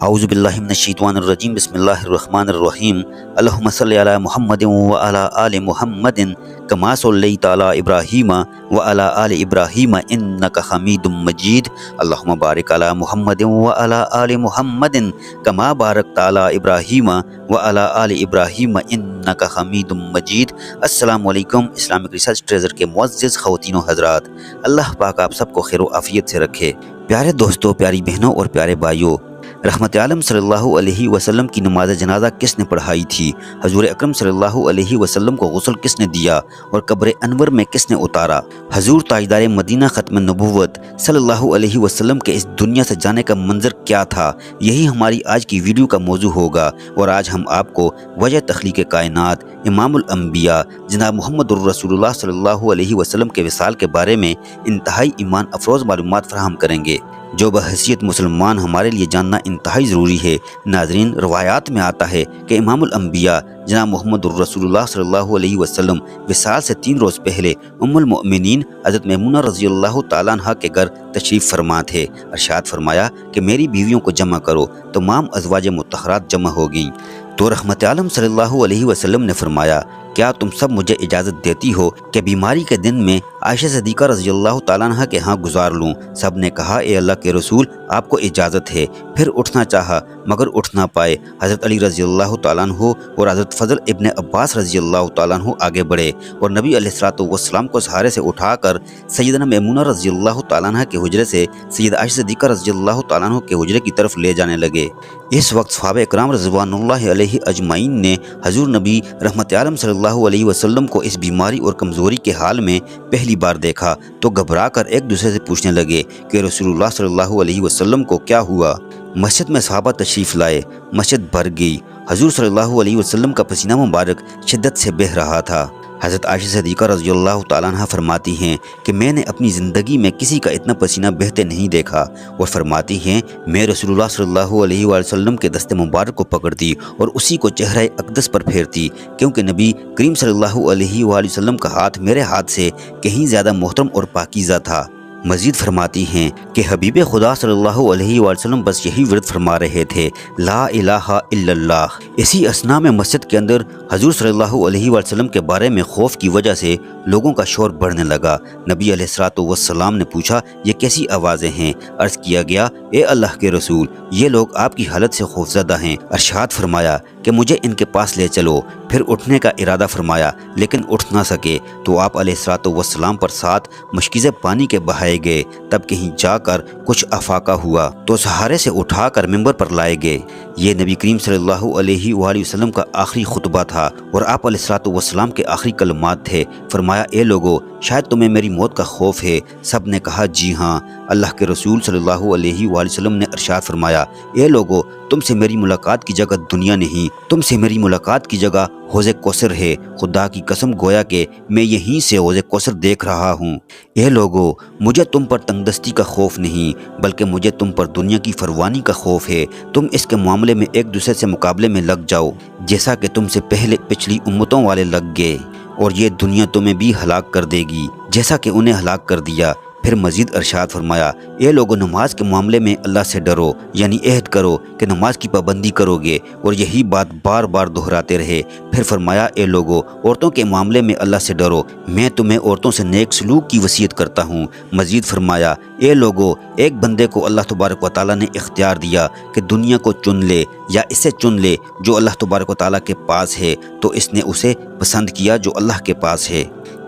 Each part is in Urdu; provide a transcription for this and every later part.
اعوذ باللہ من الشیطان الرجیم بسم اللہ الرحمن الرحیم اللہم صلی علی محمد وعلی آل محمد کما صلیت علی ابراہیم وعلی آل ابراہیم انک حمید مجید اللہم بارک علی محمد وعلی آل محمد کما بارکت علی ابراہیم وعلی آل ابراہیم انک حمید مجید۔ السلام علیکم۔ اسلامک ریسرچ ٹریزر کے معزز خواتین و حضرات، اللہ پاک آپ سب کو خیر و عافیت سے رکھے۔ پیارے دوستوں، پیاری بہنوں اور پیارے بھائیوں، رحمت عالم صلی اللہ علیہ وسلم کی نماز جنازہ کس نے پڑھائی تھی؟ حضور اکرم صلی اللہ علیہ وسلم کو غسل کس نے دیا اور قبر انور میں کس نے اتارا؟ حضور تاجدار مدینہ ختم نبوت صلی اللہ علیہ وسلم کے اس دنیا سے جانے کا منظر کیا تھا؟ یہی ہماری آج کی ویڈیو کا موضوع ہوگا، اور آج ہم آپ کو وجہ تخلیق کائنات امام الانبیاء جناب محمد الرسول اللہ صلی اللہ علیہ وسلم کے وصال کے بارے میں انتہائی ایمان افروز معلومات فراہم کریں گے، جو بحیثیت مسلمان ہمارے لیے جاننا انتہائی ضروری ہے۔ ناظرین، روایات میں آتا ہے کہ امام الانبیاء جناب محمد الرسول اللہ صلی اللہ علیہ وسلم وصال سے 3 روز پہلے ام المؤمنین حضرت میمونہ رضی اللہ تعالیٰ عنہ کے گھر تشریف فرما تھے۔ ارشاد فرمایا کہ میری بیویوں کو جمع کرو۔ تمام ازواج مطہرات جمع ہو گئیں تو رحمت عالم صلی اللہ علیہ وسلم نے فرمایا، کیا تم سب مجھے اجازت دیتی ہو کہ بیماری کے دن میں عائشہ صدیقہ رضی اللہ تعالیٰ عنہ کے ہاں گزار لوں؟ سب نے کہا، اے اللہ کے رسول، آپ کو اجازت ہے۔ پھر اٹھنا چاہا مگر اٹھ نہ پائے۔ حضرت علی رضی اللہ تعالیٰ عنہ اور حضرت فضل ابن عباس رضی اللہ تعالیٰ عنہ آگے بڑھے اور نبی علیہ الصلوۃ والسلام کو سہارے سے اٹھا کر سیدنا میمونہ رضی اللہ تعالیٰ عنہ کے حجرے سے سیدہ عائشہ صدیقہ رضی اللہ تعالیٰ عنہ کے حجرے کی طرف لے جانے لگے۔ اس وقت صحابہ اکرام رضوان اللہ علیہ اجمعین نے حضور نبی رحمت عالم صلی اللہ علیہ وسلم کو اس بیماری اور کمزوری کے حال میں پہلی بار دیکھا تو گھبرا کر ایک دوسرے سے پوچھنے لگے کہ رسول اللہ صلی اللہ علیہ وسلم کو کیا ہوا؟ مسجد میں صحابہ تشریف لائے، مسجد بھر گئی۔ حضور صلی اللہ علیہ وسلم کا پسینہ مبارک شدت سے بہہ رہا تھا۔ حضرت عائشہ صدیقہ رضی اللہ تعالیٰ عنہ فرماتی ہیں کہ میں نے اپنی زندگی میں کسی کا اتنا پسینہ بہتے نہیں دیکھا، اور فرماتی ہیں میں رسول اللہ صلی اللہ علیہ وآلہ وسلم کے دست مبارک کو پکڑتی اور اسی کو چہرہ اقدس پر پھیرتی، کیونکہ نبی کریم صلی اللہ علیہ وآلہ وسلم کا ہاتھ میرے ہاتھ سے کہیں زیادہ محترم اور پاکیزہ تھا۔ مزید فرماتی ہیں کہ حبیب خدا صلی اللہ علیہ وآلہ وسلم بس یہی ورد فرما رہے تھے، لا الہ الا اللہ۔ اسی اثناء میں مسجد کے اندر حضور صلی اللہ علیہ وآلہ وسلم کے بارے میں خوف کی وجہ سے لوگوں کا شور بڑھنے لگا۔ نبی علیہ الصلوۃ والسلام نے پوچھا، یہ کیسی آوازیں ہیں؟ عرض کیا گیا، اے اللہ کے رسول، یہ لوگ آپ کی حالت سے خوفزدہ ہیں۔ ارشاد فرمایا کہ مجھے ان کے پاس لے چلو۔ پھر اٹھنے کا ارادہ فرمایا لیکن اٹھ نہ سکے تو آپ علیہ الصلوۃ والسلام پر 7 مشکیزیں پانی کے بہائے گئے۔ تب کہیں جا کر کچھ افاقہ ہوا تو سہارے سے اٹھا کر ممبر پر لائے گئے۔ یہ نبی کریم صلی اللہ علیہ وآلہ وسلم کا آخری خطبہ تھا اور آپ علیہ الصلوۃ والسلام کے آخری کلمات تھے۔ فرمایا، اے لوگو، شاید تمہیں میری موت کا خوف ہے؟ سب نے کہا، جی ہاں۔ اللہ کے رسول صلی اللہ علیہ وآلہ وسلم نے ارشاد فرمایا، اے لوگو، تم سے میری ملاقات کی جگہ دنیا نہیں، تم سے میری ملاقات کی جگہ حوض کوثر ہے۔ خدا کی قسم گویا کہ میں یہیں سے حوض کوثر دیکھ رہا ہوں۔ اے لوگو، مجھے تم پر تنگ دستی کا خوف نہیں، بلکہ مجھے تم پر دنیا کی فروانی کا خوف ہے۔ تم اس کے معاملے میں ایک دوسرے سے مقابلے میں لگ جاؤ، جیسا کہ تم سے پہلے پچھلی امتوں والے لگ گئے، اور یہ دنیا تمہیں بھی ہلاک کر دے گی جیسا کہ انہیں ہلاک کر دیا۔ پھر مزید ارشاد فرمایا، اے لوگو، نماز کے معاملے میں اللہ سے ڈرو، یعنی عہد کرو کہ نماز کی پابندی کرو گے، اور یہی بات بار بار دہراتے رہے۔ پھر فرمایا، اے لوگو، عورتوں کے معاملے میں اللہ سے ڈرو، میں تمہیں عورتوں سے نیک سلوک کی وصیت کرتا ہوں۔ مزید فرمایا، اے لوگو، ایک بندے کو اللہ تبارک و تعالیٰ نے اختیار دیا کہ دنیا کو چن لے یا اسے چن لے جو اللہ تبارک و تعالیٰ کے پاس ہے، تو اس نے اسے پسند کیا جو اللہ کے پاس ہے۔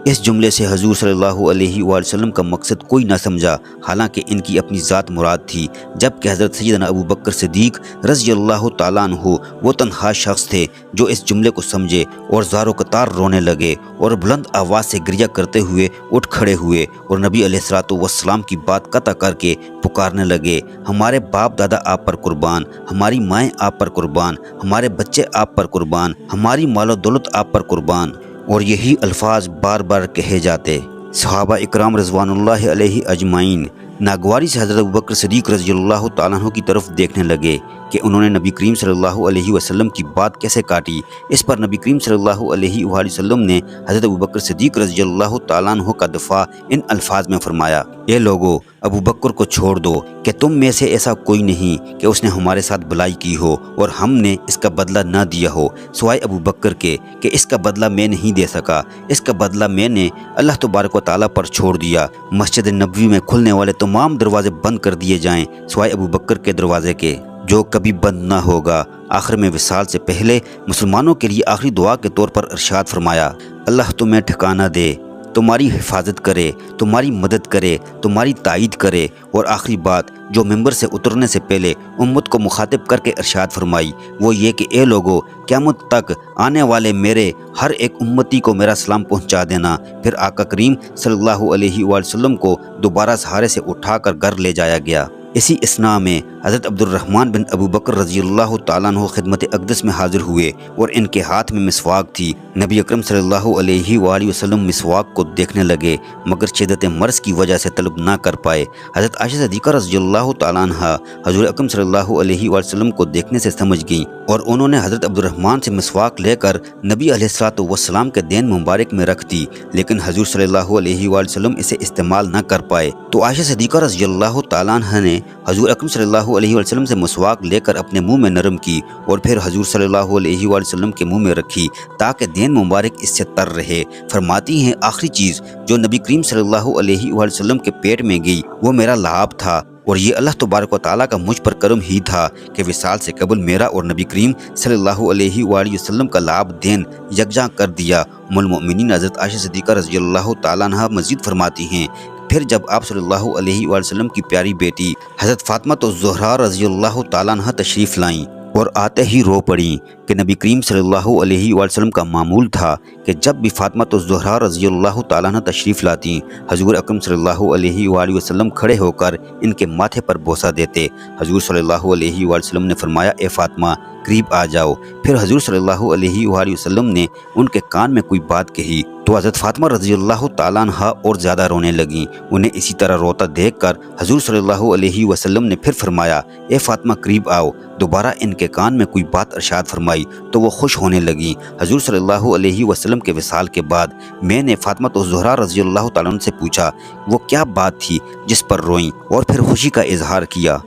اس جملے سے حضور صلی اللہ علیہ وآلہ وسلم کا مقصد کوئی نہ سمجھا، حالانکہ ان کی اپنی ذات مراد تھی، جبکہ حضرت سیدنا ابو بکر صدیق رضی اللہ تعالیٰ عنہ وہ تنہا شخص تھے جو اس جملے کو سمجھے اور زار و قطار رونے لگے اور بلند آواز سے گریہ کرتے ہوئے اٹھ کھڑے ہوئے اور نبی علیہ الصلوۃ والسلام کی بات قطع کر کے پکارنے لگے، ہمارے باپ دادا آپ پر قربان، ہماری مائیں آپ پر قربان، ہمارے بچے آپ پر قربان، ہماری مال و دولت آپ پر قربان، اور یہی الفاظ بار بار کہے جاتے۔ صحابہ اکرام رضوان اللہ علیہ اجمعین ناگواری سے حضرت ابوبکر صدیق رضی اللہ تعالیٰ عنہ کی طرف دیکھنے لگے۔ کہ انہوں نے نبی کریم صلی اللہ علیہ وسلم کی بات کیسے کاٹی۔ اس پر نبی کریم صلی اللہ علیہ وآلہ وسلم نے حضرت ابوبکر صدیق رضی اللہ تعالیٰ عنہ کا دفاع ان الفاظ میں فرمایا: اے لوگو، ابوبکر کو چھوڑ دو کہ تم میں سے ایسا کوئی نہیں کہ اس نے ہمارے ساتھ بلائی کی ہو اور ہم نے اس کا بدلہ نہ دیا ہو سوائے ابوبکر کے، کہ اس کا بدلہ میں نہیں دے سکا۔ اس کا بدلہ میں نے اللہ تبارک و تعالیٰ پر چھوڑ دیا۔ مسجد نبوی میں کھلنے والے تمام دروازے بند کر دیے جائیں سوائے ابوبکر کے دروازے کے، جو کبھی بند نہ ہوگا۔ آخر میں وصال سے پہلے مسلمانوں کے لیے آخری دعا کے طور پر ارشاد فرمایا: اللہ تمہیں ٹھکانہ دے، تمہاری حفاظت کرے، تمہاری مدد کرے، تمہاری تائید کرے۔ اور آخری بات جو ممبر سے اترنے سے پہلے امت کو مخاطب کر کے ارشاد فرمائی وہ یہ کہ اے لوگو، قیامت تک آنے والے میرے ہر ایک امتی کو میرا سلام پہنچا دینا۔ پھر آقا کریم صلی اللہ علیہ وآلہ وسلم کو دوبارہ سہارے سے اٹھا کر گھر لے جایا گیا۔ اسی اثناء میں حضرت عبد الرحمن بن ابوبکر رضی اللہ تعالیٰ عنہ خدمت اقدس میں حاضر ہوئے اور ان کے ہاتھ میں مسواک تھی۔ نبی اکرم صلی اللہ علیہ وآلہ وسلم مسواک کو دیکھنے لگے مگر شدت مرض کی وجہ سے طلب نہ کر پائے۔ حضرت عائشہ صدیقہ رضی اللہ تعالیٰ عنہ حضور اکرم صلی اللہ علیہ وآلہ وسلم کو دیکھنے سے سمجھ گئیں اور انہوں نے حضرت عبد الرحمن سے مسواک لے کر نبی علیہ الصلوۃ والسلام کے دین مبارک میں رکھ دی، لیکن حضور صلی اللہ علیہ وآلہ وسلم اسے استعمال نہ کر پائے۔ تو عائشہ صدیقہ رضی اللہ تعالیٰ عنہ نے حضور اکرم صلی اللہ علیہ وآلہ وسلم سے مسواک لے کر اپنے منہ میں نرم کی اور پھر حضور صلی اللہ علیہ وآلہ وسلم کے منہ میں رکھی تاکہ دین مبارک اس سے تر رہے۔ فرماتی ہیں آخری چیز جو نبی کریم صلی اللہ علیہ وآلہ وسلم کے پیٹ میں گئی وہ میرا لعاب تھا، اور یہ اللہ تبارک و تعالیٰ کا مجھ پر کرم ہی تھا کہ وصال سے قبل میرا اور نبی کریم صلی اللہ علیہ وآلہ وسلم کا لعاب دین یکجاں کر دیا۔ ام المؤمنین حضرت عائشہ صدیقہ رضی اللہ تعالیٰ عنہ مزید فرماتی ہیں پھر جب آپ صلی اللہ علیہ وآلہ وسلم کی پیاری بیٹی حضرت فاطمہ الزہرا رضی اللہ تعالیٰ عنہ تشریف لائیں اور آتے ہی رو پڑیں کہ نبی کریم صلی اللہ علیہ وآلہ وسلم کا معمول تھا کہ جب بھی فاطمہ الزہرا رضی اللہ تعالیٰ عنہ تشریف لاتی حضور اکرم صلی اللہ علیہ وآلہ وسلم کھڑے ہو کر ان کے ماتھے پر بوسہ دیتے۔ حضور صلی اللہ علیہ وآلہ وسلم نے فرمایا: اے فاطمہ، قریب آ جاؤ۔ پھر حضور صلی اللہ علیہ وآلہ وسلم نے ان کے کان میں کوئی بات کہی تو حضرت فاطمہ رضی اللہ تعالیٰ عنہ اور زیادہ رونے لگیں۔ انہیں اسی طرح روتا دیکھ کر حضور صلی اللہ علیہ وسلم نے پھر فرمایا: اے فاطمہ، قریب آؤ۔ دوبارہ ان کے کان میں کوئی بات ارشاد فرمائی تو وہ خوش ہونے لگیں۔ حضور صلی اللہ علیہ وسلم کے وصال کے بعد میں نے فاطمہ الزہرا رضی اللہ تعالیٰ عنہ سے پوچھا وہ کیا بات تھی جس پر روئیں اور پھر خوشی کا اظہار کیا۔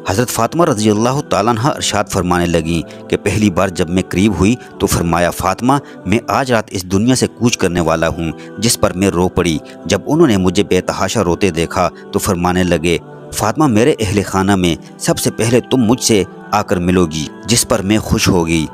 حضرت فاطمہ رضی اللہ تعالیٰ عنہ ارشاد فرمانے لگیں کہ پہلی بار جب میں قریب ہوئی تو فرمایا: فاطمہ، میں آج رات اس دنیا سے کوچ کرنے والا ہوں، جس پر میں رو پڑی۔ جب انہوں نے مجھے بے تحاشا روتے دیکھا تو فرمانے لگے: فاطمہ، میرے اہل خانہ میں سب سے پہلے تم مجھ سے آ کر ملو گی، جس پر میں خوش ہو گئی۔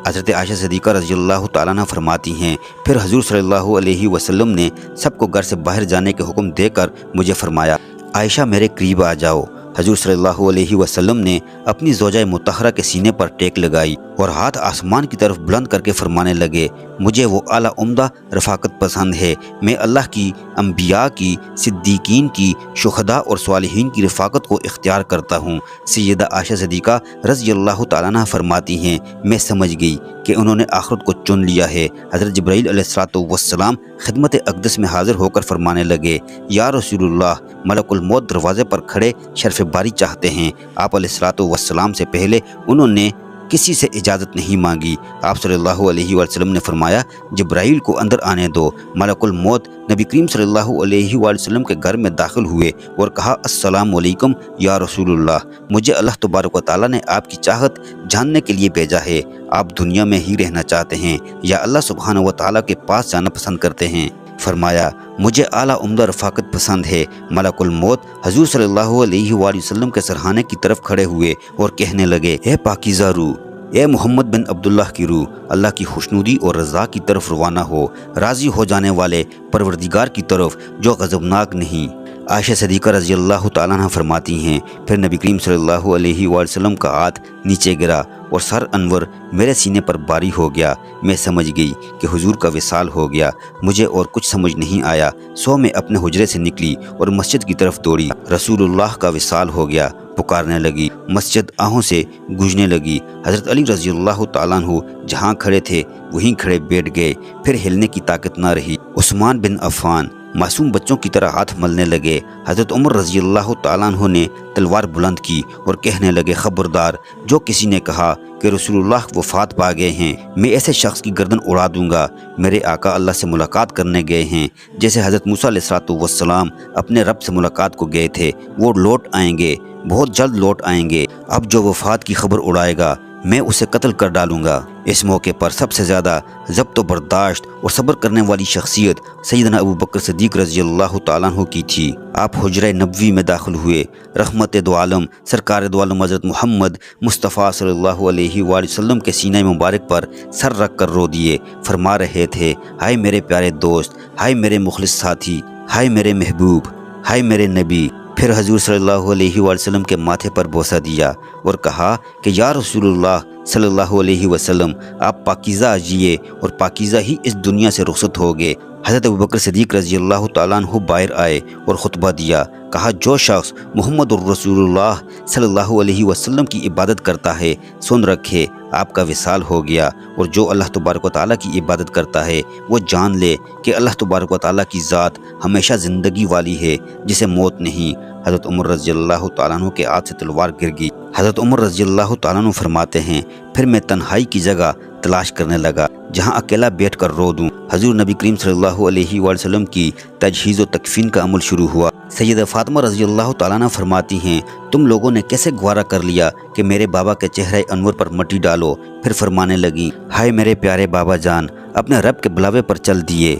حضرت عائشہ صدیقہ رضی اللہ تعالیٰ عنہ فرماتی ہیں پھر حضور صلی اللہ علیہ وسلم نے سب کو گھر سے باہر جانے کے حکم دے کر مجھے فرمایا: عائشہ، میرے قریب آ جاؤ۔ حضور صلی اللہ علیہ وسلم نے اپنی زوجہ مطہرہ کے سینے پر ٹیک لگائی اور ہاتھ آسمان کی طرف بلند کر کے فرمانے لگے: مجھے وہ اعلیٰ عمدہ رفاقت پسند ہے، میں اللہ کی، انبیاء کی، صدیقین کی، شہداء اور صالحین کی رفاقت کو اختیار کرتا ہوں۔ سیدہ عائشہ صدیقہ رضی اللہ تعالیٰ عنہ فرماتی ہیں میں سمجھ گئی کہ انہوں نے آخرت کو چن لیا ہے۔ حضرت جبرائیل علیہ الصلوۃ والسلام خدمت اقدس میں حاضر ہو کر فرمانے لگے: یا رسول اللہ، ملک الموت دروازے پر کھڑے شرف باری چاہتے ہیں۔ آپ علیہ الصلوۃ والسلام سے پہلے انہوں نے کسی سے اجازت نہیں مانگی۔ آپ صلی اللہ علیہ وآلہ وسلم نے فرمایا: جبرائیل کو اندر آنے دو۔ ملک الموت نبی کریم صلی اللہ علیہ وآلہ وسلم کے گھر میں داخل ہوئے اور کہا: السلام علیکم یا رسول اللہ، مجھے اللہ تبارک و تعالیٰ نے آپ کی چاہت جاننے کے لیے بھیجا ہے۔ آپ دنیا میں ہی رہنا چاہتے ہیں یا اللہ سبحانہ و تعالیٰ کے پاس جانا پسند کرتے ہیں؟ فرمایا: مجھے اعلیٰ عمدہ رفاقت پسند ہے۔ ملک الموت حضور صلی اللہ علیہ وآلہ وسلم کے سرہانے کی طرف کھڑے ہوئے اور کہنے لگے: اے پاکیزہ روح، اے محمد بن عبداللہ کی روح، اللہ کی خوشنودی اور رضا کی طرف روانہ ہو، راضی ہو جانے والے پروردگار کی طرف جو غضبناک نہیں۔ عائشہ صدیقہ رضی اللہ تعالیٰ عنہ فرماتی ہیں پھر نبی کریم صلی اللہ علیہ وآلہ وسلم کا ہاتھ نیچے گرا اور سر انور میرے سینے پر باری ہو گیا۔ میں سمجھ گئی کہ حضور کا وصال ہو گیا۔ مجھے اور کچھ سمجھ نہیں آیا، سو میں اپنے حجرے سے نکلی اور مسجد کی طرف دوڑی۔ رسول اللہ کا وصال ہو گیا، پکارنے لگی۔ مسجد آہوں سے گونجنے لگی۔ حضرت علی رضی اللہ تعالیٰ عنہ جہاں کھڑے تھے وہیں کھڑے بیٹھ گئے، پھر ہلنے کی طاقت نہ رہی۔ عثمان بن عفان معصوم بچوں کی طرح ہاتھ ملنے لگے۔ حضرت عمر رضی اللہ تعالیٰ عنہ نے تلوار بلند کی اور کہنے لگے، خبردار، جو کسی نے کہا کہ رسول اللہ وفات پا گئے ہیں، میں ایسے شخص کی گردن اڑا دوں گا۔ میرے آقا اللہ سے ملاقات کرنے گئے ہیں، جیسے حضرت موسیٰ علیہ السلام اپنے رب سے ملاقات کو گئے تھے۔ وہ لوٹ آئیں گے، بہت جلد لوٹ آئیں گے۔ اب جو وفات کی خبر اڑائے گا میں اسے قتل کر ڈالوں گا۔ اس موقع پر سب سے زیادہ ضبط و برداشت اور صبر کرنے والی شخصیت سیدنا ابو بکر صدیق رضی اللہ تعالیٰ عنہ کی تھی۔ آپ حجرہ نبوی میں داخل ہوئے، رحمت دو عالم سرکار دو عالم حضرت محمد مصطفیٰ صلی اللہ علیہ وآلہ وسلم کے سینہ مبارک پر سر رکھ کر رو دیے، فرما رہے تھے، ہائے میرے پیارے دوست، ہائے میرے مخلص ساتھی، ہائے میرے محبوب، ہائے میرے نبی۔ پھر حضور صلی اللہ علیہ وآلہ وسلم کے ماتھے پر بوسہ دیا اور کہا کہ یا رسول اللہ صلی اللہ علیہ وسلم، آپ پاکیزہ جیے اور پاکیزہ ہی اس دنیا سے رخصت ہو گئے۔ حضرت ابوبکر صدیق رضی اللہ تعالیٰ عنہ باہر آئے اور خطبہ دیا، کہا جو شخص محمد الرسول اللہ صلی اللہ علیہ وسلم کی عبادت کرتا ہے، سن رکھے آپ کا وصال ہو گیا، اور جو اللہ تبارک و تعالیٰ کی عبادت کرتا ہے وہ جان لے کہ اللہ تبارک و تعالیٰ کی ذات ہمیشہ زندگی والی ہے، جسے موت نہیں۔ حضرت عمر رضی اللہ تعالیٰ عنہ کے ہاتھ سے تلوار گر گئی۔ حضرت عمر رضی اللہ تعالیٰ عنہ فرماتے ہیں، پھر میں تنہائی کی جگہ تلاش کرنے لگا جہاں اکیلا بیٹھ کر رو دوں۔ حضور نبی کریم صلی اللہ علیہ وآلہ وسلم کی تجہیز و تکفین کا عمل شروع ہوا۔ سیدہ فاطمہ رضی اللہ تعالیٰ عنہ فرماتی ہیں، تم لوگوں نے کیسے گوارا کر لیا کہ میرے بابا کے چہرے انور پر مٹی ڈالو؟ پھر فرمانے لگیں، ہائے میرے پیارے بابا جان، اپنے رب کے بلاوے پر چل دیے۔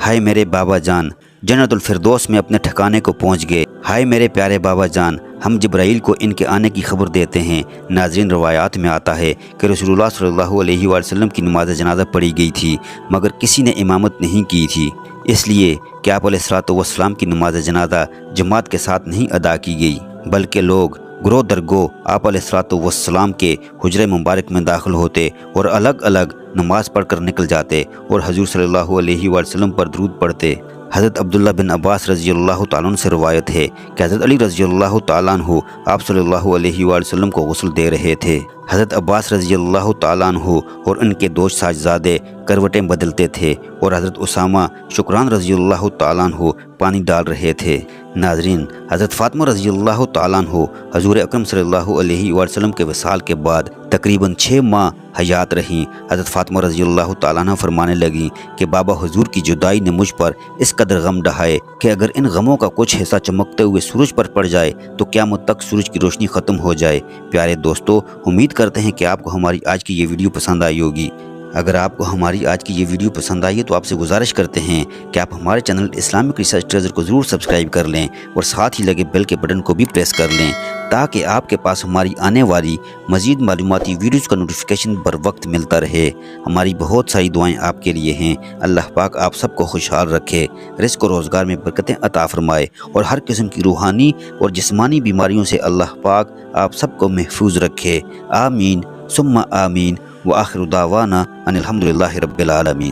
ہائے میرے بابا جان، جنت الفردوس میں اپنے ٹھکانے کو پہنچ گئے۔ ہائے میرے پیارے بابا جان، ہم جبرائیل کو ان کے آنے کی خبر دیتے ہیں۔ ناظرین، روایات میں آتا ہے کہ رسول اللہ صلی اللہ علیہ وآلہ وسلم کی نماز جنازہ پڑھی گئی تھی، مگر کسی نے امامت نہیں کی تھی، اس لیے کہ آپ علیہ السلام کی نماز جنازہ جماعت کے ساتھ نہیں ادا کی گئی، بلکہ لوگ گروہ در گروہ آپ علیہ السلام کے حجرہ مبارک میں داخل ہوتے اور الگ الگ نماز پڑھ کر نکل جاتے اور حضور صلی اللہ علیہ وآلہ وسلم پر درود پڑھتے۔ حضرت عبداللہ بن عباس رضی اللہ تعالیٰ عنہ سے روایت ہے کہ حضرت علی رضی اللہ تعالیٰ عنہ آپ صلی اللہ علیہ وآلہ وسلم کو غسل دے رہے تھے۔ حضرت عباس رضی اللہ تعالیٰ عنہ اور ان کے دو صاحبزادے کروٹیں بدلتے تھے اور حضرت اسامہ شکران رضی اللہ تعالیٰ عنہ پانی ڈال رہے تھے۔ ناظرین، حضرت فاطمہ رضی اللہ تعالیٰ عنہ حضور اکرم صلی اللہ علیہ وآلہ وسلم کے وصال کے بعد تقریباً 6 ماہ حیات رہیں۔ حضرت فاطمہ رضی اللہ تعالیٰ عنہ فرمانے لگیں کہ بابا حضور کی جدائی نے مجھ پر اس قدر غم ڈھائے کہ اگر ان غموں کا کچھ حصہ چمکتے ہوئے سورج پر پڑ جائے تو قیامت تک سورج کی روشنی ختم ہو جائے۔ پیارے دوستو، امید کرتے ہیں کہ آپ کو ہماری آج کی یہ ویڈیو پسند آئی ہوگی۔ اگر آپ کو ہماری آج کی یہ ویڈیو پسند آئی ہے تو آپ سے گزارش کرتے ہیں کہ آپ ہمارے چینل اسلامک ریسرچ ٹریزر کو ضرور سبسکرائب کر لیں اور ساتھ ہی لگے بیل کے بٹن کو بھی پریس کر لیں تاکہ آپ کے پاس ہماری آنے والی مزید معلوماتی ویڈیوز کا نوٹیفیکیشن بر وقت ملتا رہے۔ ہماری بہت ساری دعائیں آپ کے لیے ہیں۔ اللہ پاک آپ سب کو خوشحال رکھے، رزق و روزگار میں برکتیں عطا فرمائے اور ہر قسم کی روحانی اور جسمانی بیماریوں سے اللہ پاک آپ سب کو محفوظ رکھے۔ آمین ثم آمین، وآخر دعوانا ان الحمدللہ رب العالمین۔